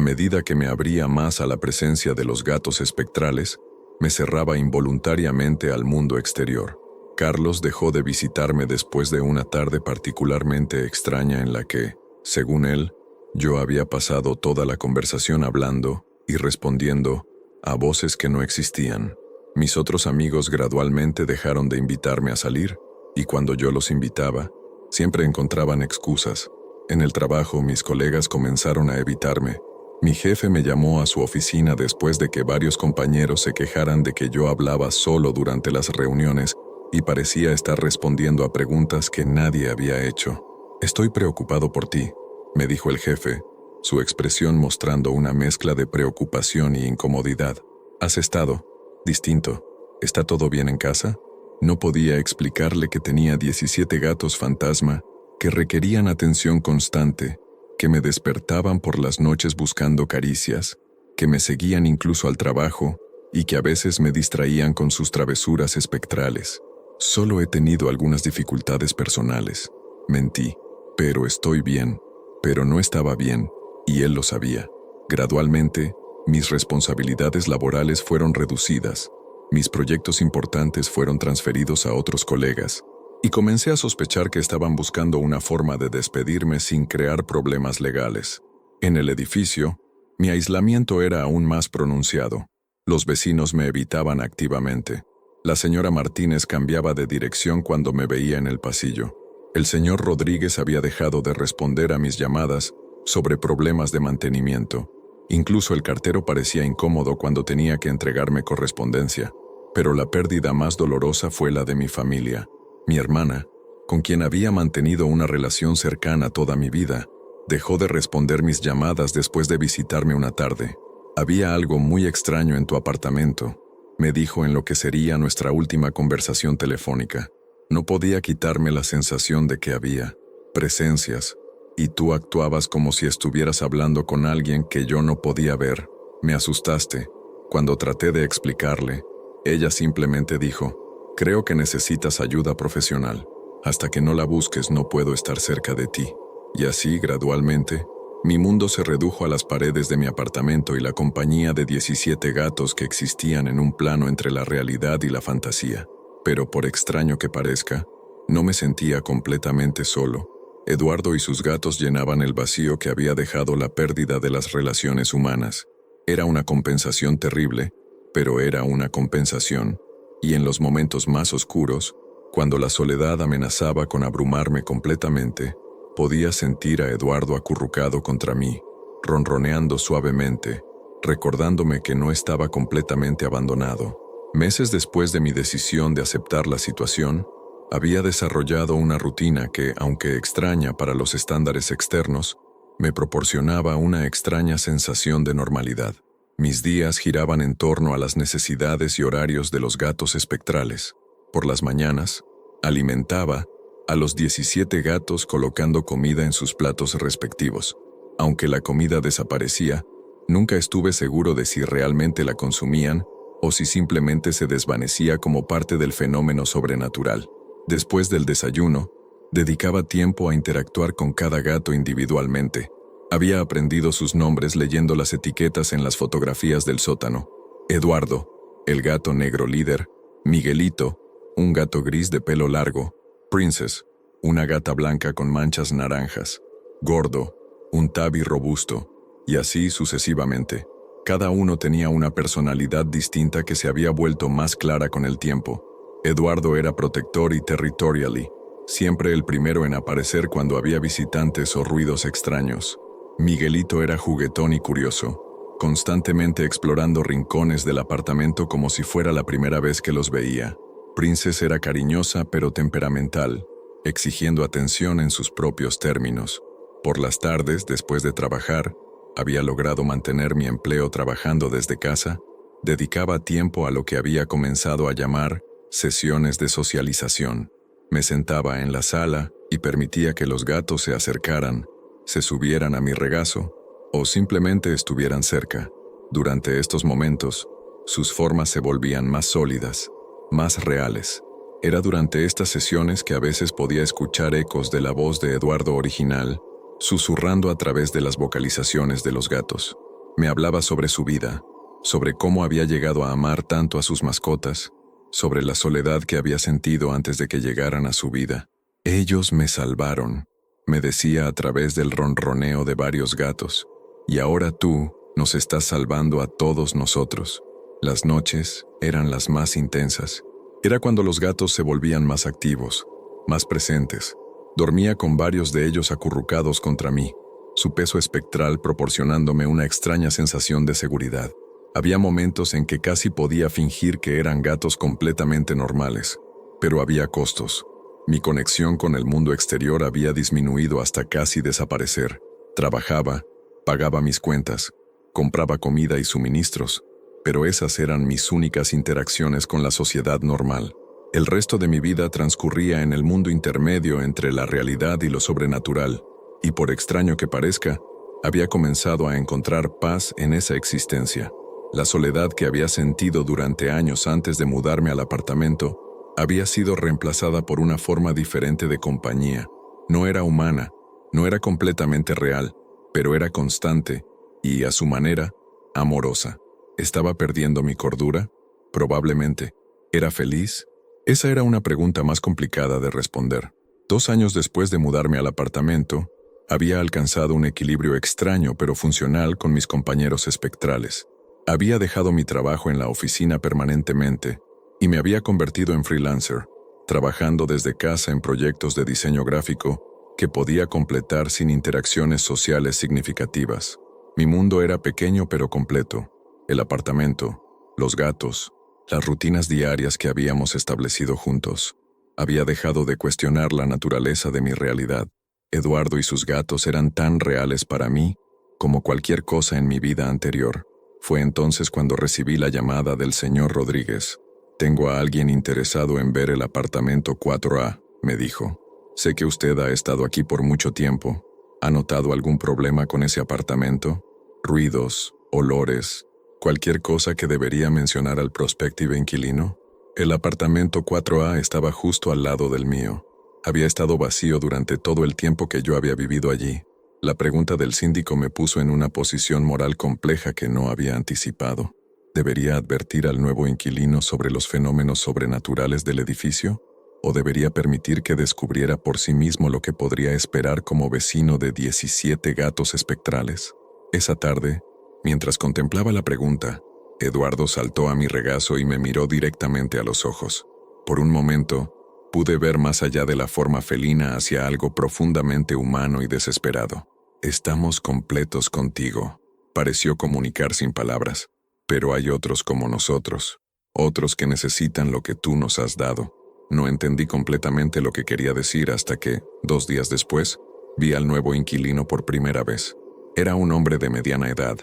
medida que me abría más a la presencia de los gatos espectrales, me cerraba involuntariamente al mundo exterior. Carlos dejó de visitarme después de una tarde particularmente extraña en la que, según él, yo había pasado toda la conversación hablando y respondiendo a voces que no existían. Mis otros amigos gradualmente dejaron de invitarme a salir, y cuando yo los invitaba, siempre encontraban excusas. En el trabajo, mis colegas comenzaron a evitarme. Mi jefe me llamó a su oficina después de que varios compañeros se quejaran de que yo hablaba solo durante las reuniones y parecía estar respondiendo a preguntas que nadie había hecho. «Estoy preocupado por ti», me dijo el jefe, su expresión mostrando una mezcla de preocupación y incomodidad. «¿Has estado distinto? ¿Está todo bien en casa?» No podía explicarle que tenía 17 gatos fantasma que requerían atención constante, que me despertaban por las noches buscando caricias, que me seguían incluso al trabajo y que a veces me distraían con sus travesuras espectrales. «Solo he tenido algunas dificultades personales», mentí. «Pero estoy bien». Pero no estaba bien, y él lo sabía. Gradualmente, mis responsabilidades laborales fueron reducidas, mis proyectos importantes fueron transferidos a otros colegas, y comencé a sospechar que estaban buscando una forma de despedirme sin crear problemas legales. En el edificio, mi aislamiento era aún más pronunciado. Los vecinos me evitaban activamente. La señora Martínez cambiaba de dirección cuando me veía en el pasillo. El señor Rodríguez había dejado de responder a mis llamadas sobre problemas de mantenimiento. Incluso el cartero parecía incómodo cuando tenía que entregarme correspondencia. Pero la pérdida más dolorosa fue la de mi familia. Mi hermana, con quien había mantenido una relación cercana toda mi vida, dejó de responder mis llamadas después de visitarme una tarde. «Había algo muy extraño en tu apartamento», me dijo en lo que sería nuestra última conversación telefónica. No podía quitarme la sensación de que había presencias, y tú actuabas como si estuvieras hablando con alguien que yo no podía ver. Me asustaste. Cuando traté de explicarle, ella simplemente dijo: «Creo que necesitas ayuda profesional. Hasta que no la busques no puedo estar cerca de ti». Y así, gradualmente, mi mundo se redujo a las paredes de mi apartamento y la compañía de 17 gatos que existían en un plano entre la realidad y la fantasía. Pero por extraño que parezca, no me sentía completamente solo. Eduardo y sus gatos llenaban el vacío que había dejado la pérdida de las relaciones humanas. Era una compensación terrible, pero era una compensación, y en los momentos más oscuros, cuando la soledad amenazaba con abrumarme completamente, podía sentir a Eduardo acurrucado contra mí, ronroneando suavemente, recordándome que no estaba completamente abandonado. Meses después de mi decisión de aceptar la situación, había desarrollado una rutina que, aunque extraña para los estándares externos, me proporcionaba una extraña sensación de normalidad. Mis días giraban en torno a las necesidades y horarios de los gatos espectrales. Por las mañanas, alimentaba a los 17 gatos colocando comida en sus platos respectivos. Aunque la comida desaparecía, nunca estuve seguro de si realmente la consumían o si simplemente se desvanecía como parte del fenómeno sobrenatural. Después del desayuno, dedicaba tiempo a interactuar con cada gato individualmente. Había aprendido sus nombres leyendo las etiquetas en las fotografías del sótano. Eduardo, el gato negro líder; Miguelito, un gato gris de pelo largo; Princess, una gata blanca con manchas naranjas; Gordo, un tabby robusto, y así sucesivamente. Cada uno tenía una personalidad distinta que se había vuelto más clara con el tiempo. Eduardo era protector y territorial, siempre el primero en aparecer cuando había visitantes o ruidos extraños. Miguelito era juguetón y curioso, constantemente explorando rincones del apartamento como si fuera la primera vez que los veía. Princess era cariñosa pero temperamental, exigiendo atención en sus propios términos. Por las tardes, después de trabajar, había logrado mantener mi empleo trabajando desde casa, dedicaba tiempo a lo que había comenzado a llamar sesiones de socialización. Me sentaba en la sala y permitía que los gatos se acercaran, se subieran a mi regazo o simplemente estuvieran cerca. Durante estos momentos, sus formas se volvían más sólidas, más reales. Era durante estas sesiones que a veces podía escuchar ecos de la voz de Eduardo original, susurrando a través de las vocalizaciones de los gatos. Me hablaba sobre su vida, sobre cómo había llegado a amar tanto a sus mascotas, sobre la soledad que había sentido antes de que llegaran a su vida. «Ellos me salvaron», me decía a través del ronroneo de varios gatos. «Y ahora tú, Nos estás salvando a todos nosotros. Las noches eran las más intensas. Era cuando los gatos se volvían más activos, más presentes. Dormía con varios de ellos acurrucados contra mí, su peso espectral proporcionándome una extraña sensación de seguridad. Había momentos en que casi podía fingir que eran gatos completamente normales, pero había costos. Mi conexión con el mundo exterior había disminuido hasta casi desaparecer. Trabajaba, pagaba mis cuentas, compraba comida y suministros, pero esas eran mis únicas interacciones con la sociedad normal. El resto de mi vida transcurría en el mundo intermedio entre la realidad y lo sobrenatural, y por extraño que parezca, había comenzado a encontrar paz en esa existencia. La soledad que había sentido durante años antes de mudarme al apartamento había sido reemplazada por una forma diferente de compañía. No era humana, no era completamente real, pero era constante y, a su manera, amorosa. ¿Estaba perdiendo mi cordura? Probablemente. ¿Era feliz? Esa era una pregunta más complicada de responder. 2 años después de mudarme al apartamento, había alcanzado un equilibrio extraño pero funcional con mis compañeros espectrales. Había dejado mi trabajo en la oficina permanentemente y me había convertido en freelancer, trabajando desde casa en proyectos de diseño gráfico que podía completar sin interacciones sociales significativas. Mi mundo era pequeño pero completo. El apartamento, los gatos, las rutinas diarias que habíamos establecido juntos. Había dejado de cuestionar la naturaleza de mi realidad. Eduardo y sus gatos eran tan reales para mí como cualquier cosa en mi vida anterior. Fue entonces cuando recibí la llamada del señor Rodríguez. «Tengo a alguien interesado en ver el apartamento 4A», me dijo. «Sé que usted ha estado aquí por mucho tiempo. ¿Ha notado algún problema con ese apartamento? Ruidos, olores, cualquier cosa que debería mencionar al prospective inquilino». El apartamento 4A estaba justo al lado del mío. Había estado vacío durante todo el tiempo que yo había vivido allí. La pregunta del síndico me puso en una posición moral compleja que no había anticipado. ¿Debería advertir al nuevo inquilino sobre los fenómenos sobrenaturales del edificio? ¿O debería permitir que descubriera por sí mismo lo que podría esperar como vecino de 17 gatos espectrales? Esa tarde, mientras contemplaba la pregunta, Eduardo saltó a mi regazo y me miró directamente a los ojos. Por un momento, pude ver más allá de la forma felina hacia algo profundamente humano y desesperado. «Estamos completos contigo», pareció comunicar sin palabras. «Pero hay otros como nosotros, otros que necesitan lo que tú nos has dado». No entendí completamente lo que quería decir hasta que, 2 días después, vi al nuevo inquilino por primera vez. Era un hombre de mediana edad,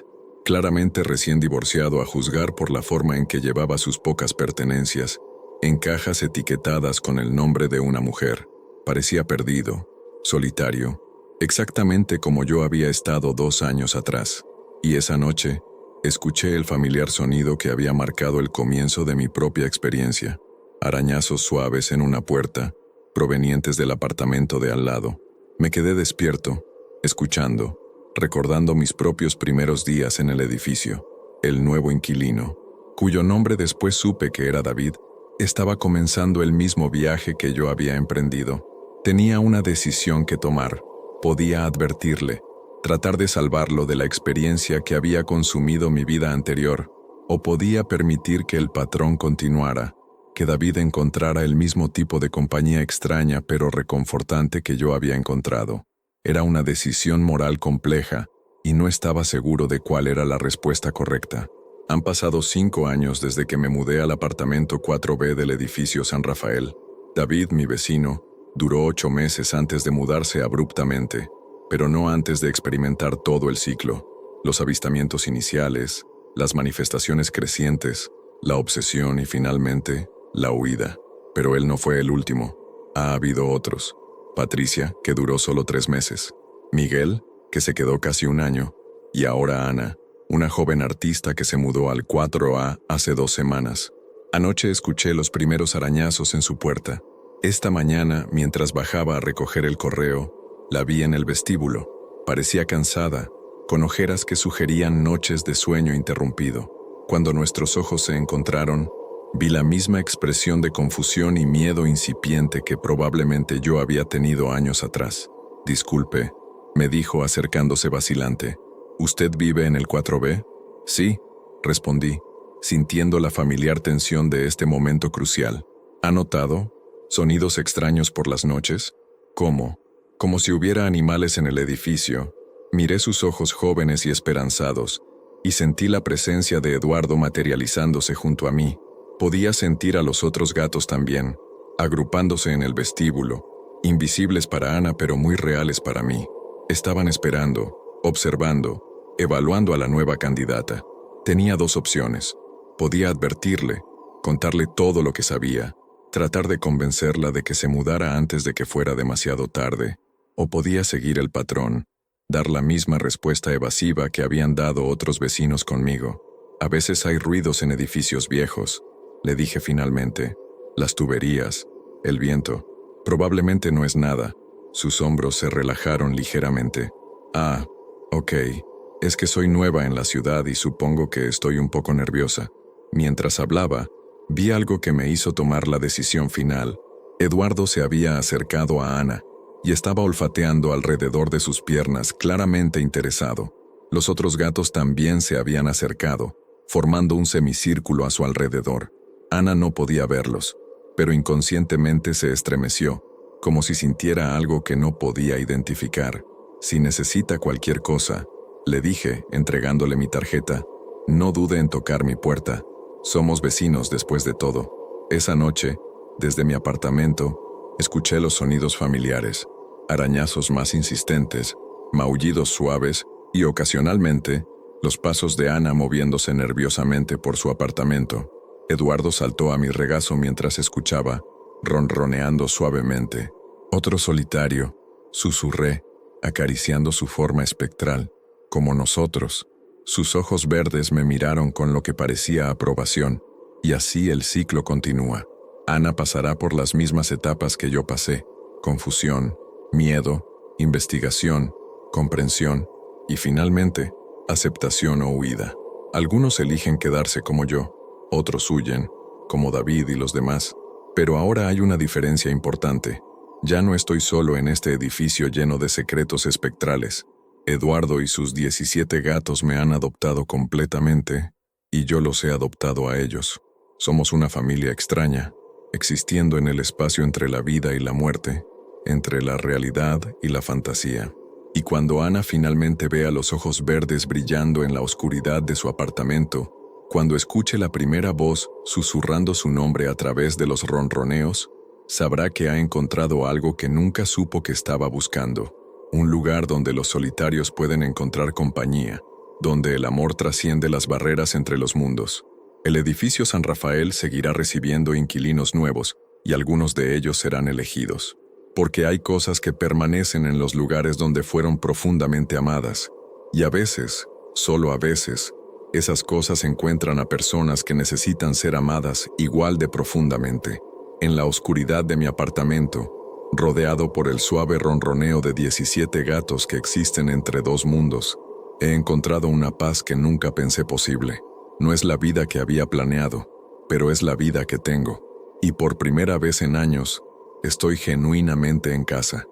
claramente recién divorciado a juzgar por la forma en que llevaba sus pocas pertenencias, en cajas etiquetadas con el nombre de una mujer. Parecía perdido, solitario, exactamente como yo había estado 2 años atrás. Y esa noche, escuché el familiar sonido que había marcado el comienzo de mi propia experiencia. Arañazos suaves en una puerta, provenientes del apartamento de al lado. Me quedé despierto, escuchando, recordando mis propios primeros días en el edificio. El nuevo inquilino, cuyo nombre después supe que era David, estaba comenzando el mismo viaje que yo había emprendido. Tenía una decisión que tomar. Podía advertirle, tratar de salvarlo de la experiencia que había consumido mi vida anterior, o podía permitir que el patrón continuara, que David encontrara el mismo tipo de compañía extraña pero reconfortante que yo había encontrado. Era una decisión moral compleja, y no estaba seguro de cuál era la respuesta correcta. Han pasado 5 años desde que me mudé al apartamento 4B del edificio San Rafael. David, mi vecino, duró 8 meses antes de mudarse abruptamente, pero no antes de experimentar todo el ciclo. Los avistamientos iniciales, las manifestaciones crecientes, la obsesión y finalmente, la huida. Pero él no fue el último. Ha habido otros. Patricia, que duró solo 3 meses. Miguel, que se quedó casi 1 año. Y ahora Ana, una joven artista que se mudó al 4A hace 2 semanas. Anoche escuché los primeros arañazos en su puerta. Esta mañana, mientras bajaba a recoger el correo, la vi en el vestíbulo. Parecía cansada, con ojeras que sugerían noches de sueño interrumpido. Cuando nuestros ojos se encontraron, vi la misma expresión de confusión y miedo incipiente que probablemente yo había tenido años atrás. «Disculpe», me dijo acercándose vacilante. ¿Usted vive en el 4B? Sí, respondí, sintiendo la familiar tensión de este momento crucial. ¿Ha notado sonidos extraños por las noches? ¿Cómo? Como si hubiera animales en el edificio. Miré sus ojos jóvenes y esperanzados, y sentí la presencia de Eduardo materializándose junto a mí. Podía sentir a los otros gatos también, agrupándose en el vestíbulo, invisibles para Ana pero muy reales para mí. Estaban esperando, observando, evaluando a la nueva candidata. Tenía dos opciones. Podía advertirle, contarle todo lo que sabía, tratar de convencerla de que se mudara antes de que fuera demasiado tarde, o podía seguir el patrón, dar la misma respuesta evasiva que habían dado otros vecinos conmigo. A veces hay ruidos en edificios viejos, le dije finalmente. Las tuberías, el viento. Probablemente no es nada. Sus hombros se relajaron ligeramente. Ah, ok. Es que soy nueva en la ciudad y supongo que estoy un poco nerviosa. Mientras hablaba, vi algo que me hizo tomar la decisión final. Eduardo se había acercado a Ana y estaba olfateando alrededor de sus piernas, claramente interesado. Los otros gatos también se habían acercado, formando un semicírculo a su alrededor. Ana no podía verlos, pero inconscientemente se estremeció, como si sintiera algo que no podía identificar. Si necesita cualquier cosa, le dije, entregándole mi tarjeta, no dude en tocar mi puerta. Somos vecinos después de todo. Esa noche, desde mi apartamento, escuché los sonidos familiares, arañazos más insistentes, maullidos suaves y ocasionalmente, los pasos de Ana moviéndose nerviosamente por su apartamento. Eduardo saltó a mi regazo mientras escuchaba, ronroneando suavemente. Otro solitario, susurré, acariciando su forma espectral, como nosotros. Sus ojos verdes me miraron con lo que parecía aprobación, y así el ciclo continúa. Ana pasará por las mismas etapas que yo pasé: confusión, miedo, investigación, comprensión y finalmente, aceptación o huida. Algunos eligen quedarse como yo, otros huyen, como David y los demás, pero ahora hay una diferencia importante. Ya no estoy solo en este edificio lleno de secretos espectrales. Eduardo y sus 17 gatos me han adoptado completamente, y yo los he adoptado a ellos. Somos una familia extraña, existiendo en el espacio entre la vida y la muerte, entre la realidad y la fantasía. Y cuando Ana finalmente vea los ojos verdes brillando en la oscuridad de su apartamento, cuando escuche la primera voz susurrando su nombre a través de los ronroneos, sabrá que ha encontrado algo que nunca supo que estaba buscando. Un lugar donde los solitarios pueden encontrar compañía, donde el amor trasciende las barreras entre los mundos. El edificio San Rafael seguirá recibiendo inquilinos nuevos, y algunos de ellos serán elegidos. Porque hay cosas que permanecen en los lugares donde fueron profundamente amadas, y a veces, solo a veces, esas cosas encuentran a personas que necesitan ser amadas igual de profundamente. En la oscuridad de mi apartamento, rodeado por el suave ronroneo de 17 gatos que existen entre dos mundos, he encontrado una paz que nunca pensé posible. No es la vida que había planeado, pero es la vida que tengo. Y por primera vez en años, estoy genuinamente en casa.